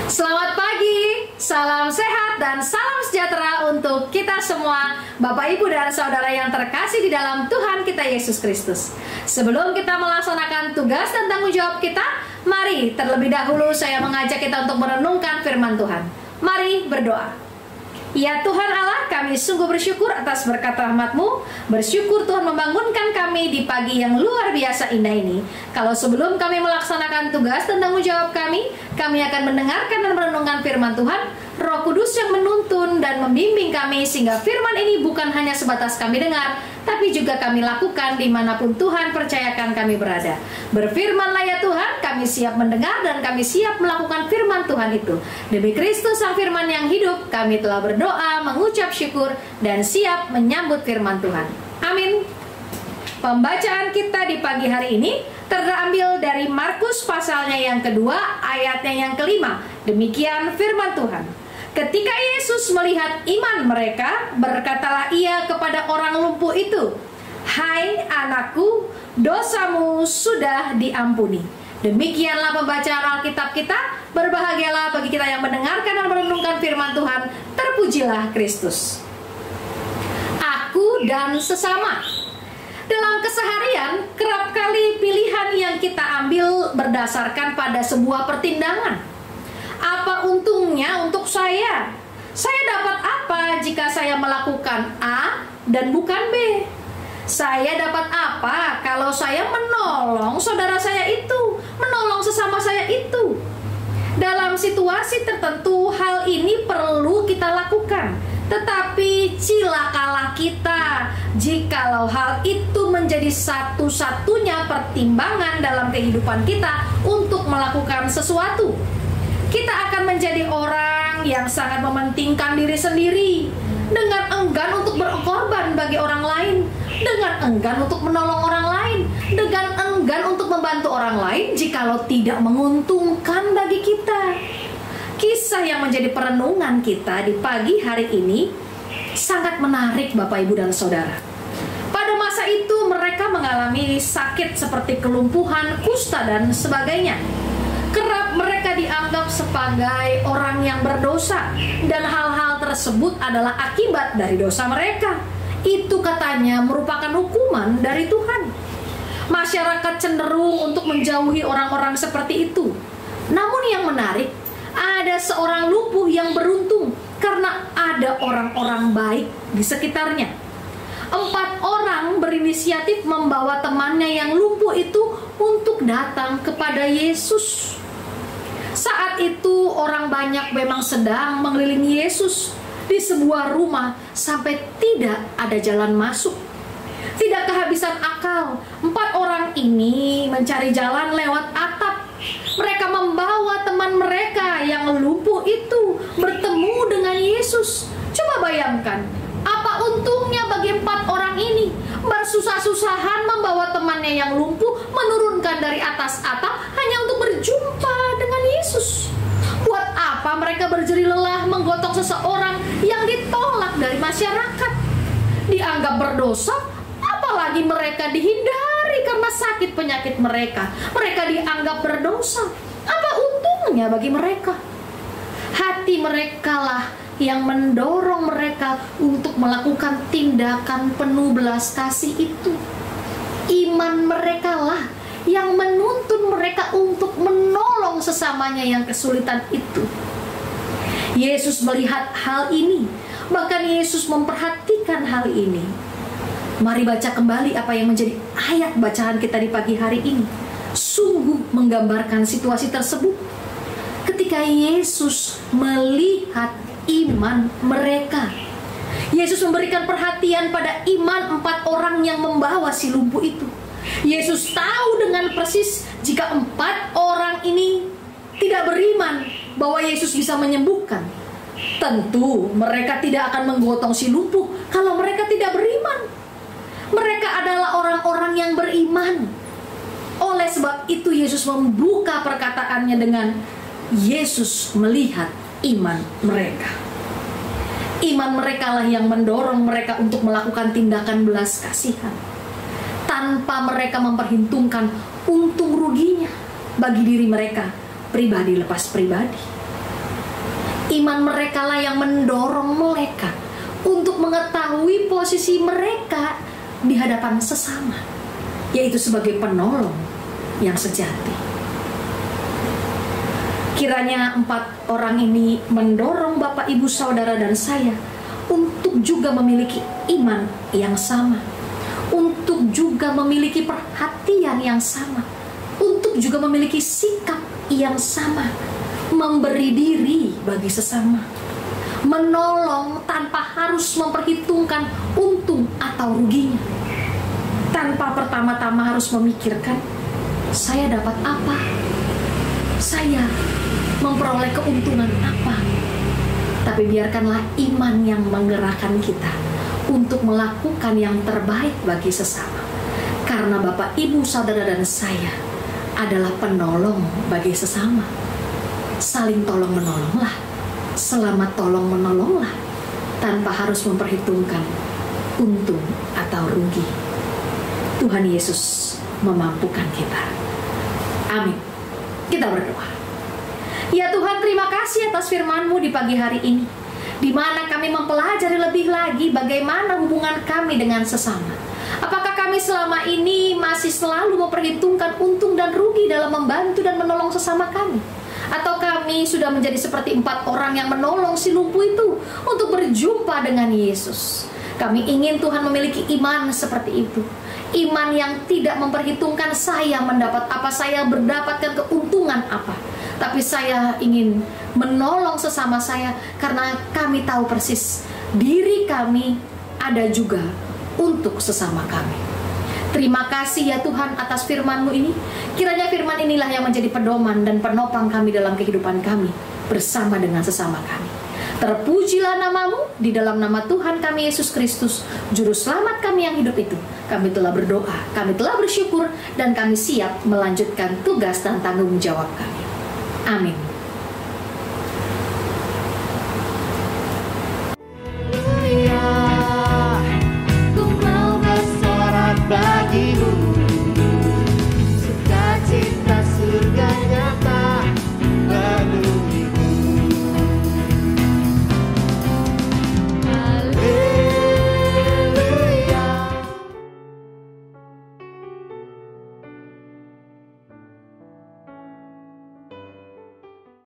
Selamat pagi, salam sehat dan salam sejahtera untuk kita semua, Bapak, Ibu, dan Saudara yang terkasih di dalam Tuhan kita Yesus Kristus. Sebelum kita melaksanakan tugas dan tanggung jawab kita, mari terlebih dahulu saya mengajak kita untuk merenungkan firman Tuhan. Mari berdoa. Ya Tuhan Allah, kami sungguh bersyukur atas berkat rahmat-Mu. Bersyukur Tuhan membangunkan kami di pagi yang luar biasa indah ini. Kalau sebelum kami melaksanakan tugas dan tanggung jawab kami akan mendengarkan dan merenungkan firman Tuhan. Roh Kudus yang menuntun dan membimbing kami sehingga firman ini bukan hanya sebatas kami dengar, tapi juga kami lakukan dimanapun Tuhan percayakan kami berada. Berfirmanlah ya Tuhan, kami siap mendengar dan kami siap melakukan firman Tuhan itu. Demi Kristus Sang Firman yang hidup, kami telah berdoa, mengucap syukur, dan siap menyambut firman Tuhan. Amin. Pembacaan kita di pagi hari ini terambil dari Markus pasalnya yang kedua, ayatnya yang kelima. Demikian firman Tuhan. Ketika Yesus melihat iman mereka, berkatalah ia kepada orang lumpuh itu, "Hai anakku, dosamu sudah diampuni." Demikianlah pembacaan Alkitab kita. Berbahagialah bagi kita yang mendengarkan dan merenungkan firman Tuhan. Terpujilah Kristus. Aku dan sesama. Dalam keseharian, kerap kali pilihan yang kita ambil berdasarkan pada sebuah pertimbangan. Apa untungnya untuk saya? Saya dapat apa jika saya melakukan A dan bukan B? Saya dapat apa kalau saya menolong saudara saya itu, menolong sesama saya itu? Dalam situasi tertentu, hal ini perlu kita lakukan. Tetapi cilakalah kita jikalau hal itu menjadi satu-satunya pertimbangan dalam kehidupan kita untuk melakukan sesuatu. Kita akan menjadi orang yang sangat mementingkan diri sendiri, dengan enggan untuk berkorban bagi orang lain, dengan enggan untuk menolong orang lain, dengan enggan untuk membantu orang lain jikalau tidak menguntungkan bagi kita. Kisah yang menjadi perenungan kita di pagi hari ini sangat menarik, Bapak, Ibu, dan Saudara. Pada masa itu mereka mengalami sakit seperti kelumpuhan, kusta, dan sebagainya. Kerap mereka dianggap sebagai orang yang berdosa, dan hal-hal tersebut adalah akibat dari dosa mereka. Itu katanya merupakan hukuman dari Tuhan. Masyarakat cenderung untuk menjauhi orang-orang seperti itu. Namun yang menarik, ada seorang lumpuh yang beruntung karena ada orang-orang baik di sekitarnya. 4 orang berinisiatif membawa temannya yang lumpuh itu untuk datang kepada Yesus. Saat itu orang banyak memang sedang mengelilingi Yesus di sebuah rumah sampai tidak ada jalan masuk. Tidak kehabisan akal, 4 orang ini mencari jalan lewat atap. Mereka membawa teman mereka yang lumpuh itu bertemu dengan Yesus. Coba bayangkan, apa untungnya bagi 4 orang ini bersusah-susahan membawa temannya yang lumpuh menurunkan dari atas atap hanya untuk berjumpa dengan Yesus. Buat apa mereka berjerih lelah menggotong seseorang yang ditolak dari masyarakat, dianggap berdosa, apalagi mereka dihindari karena sakit penyakit mereka. Mereka dianggap berdosa. Apa untungnya bagi mereka? Hati mereka lah yang mendorong mereka untuk melakukan tindakan penuh belas kasih itu. Iman mereka lah yang menuntun mereka untuk menolong sesamanya yang kesulitan itu. Yesus melihat hal ini, bahkan Yesus memperhatikan hal ini. Mari baca kembali apa yang menjadi ayat bacaan kita di pagi hari ini. Sungguh menggambarkan situasi tersebut. Ketika Yesus melihat iman mereka, Yesus memberikan perhatian pada iman 4 orang yang membawa si lumpuh itu. Yesus tahu dengan persis jika 4 orang ini tidak beriman bahwa Yesus bisa menyembuhkan. Tentu mereka tidak akan menggotong si lumpuh kalau mereka tidak beriman. Mereka adalah orang-orang yang beriman. Oleh sebab itu Yesus membuka perkataannya dengan Yesus melihat iman mereka. Iman mereka lah yang mendorong mereka untuk melakukan tindakan belas kasihan tanpa mereka memperhitungkan untung ruginya bagi diri mereka pribadi lepas pribadi. Iman mereka lah yang mendorong mereka untuk mengetahui posisi mereka di hadapan sesama, yaitu sebagai penolong yang sejati. Kiranya 4 orang ini mendorong Bapak, Ibu, Saudara, dan saya untuk juga memiliki iman yang sama, untuk juga memiliki perhatian yang sama, untuk juga memiliki sikap yang sama, memberi diri bagi sesama, menolong tanpa harus memperhitungkan untung atau ruginya, tanpa pertama-tama harus memikirkan saya dapat apa, saya memperoleh keuntungan apa. Tapi biarkanlah iman yang menggerakkan kita untuk melakukan yang terbaik bagi sesama, karena Bapak, Ibu, Saudara, dan saya adalah penolong bagi sesama. Saling tolong menolonglah, selamat tolong menolonglah, tanpa harus memperhitungkan untung atau rugi. Tuhan Yesus memampukan kita. Amin. Kita berdoa. Ya Tuhan, terima kasih atas firman-Mu di pagi hari ini, di mana kami mempelajari lebih lagi bagaimana hubungan kami dengan sesama. Apakah kami selama ini masih selalu memperhitungkan untung dan rugi dalam membantu dan menolong sesama kami? Atau kami sudah menjadi seperti 4 orang yang menolong si lumpuh itu untuk berjumpa dengan Yesus? Kami ingin Tuhan memiliki iman seperti itu. Iman yang tidak memperhitungkan saya mendapat apa, saya mendapatkan keuntungan apa. Tapi saya ingin menolong sesama saya karena kami tahu persis diri kami ada juga untuk sesama kami. Terima kasih ya Tuhan atas firman-Mu ini. Kiranya firman inilah yang menjadi pedoman dan penopang kami dalam kehidupan kami bersama dengan sesama kami. Terpujilah nama-Mu, di dalam nama Tuhan kami Yesus Kristus, Juru Selamat kami yang hidup itu. Kami telah berdoa, kami telah bersyukur, dan kami siap melanjutkan tugas dan tanggung jawab kami. Amin.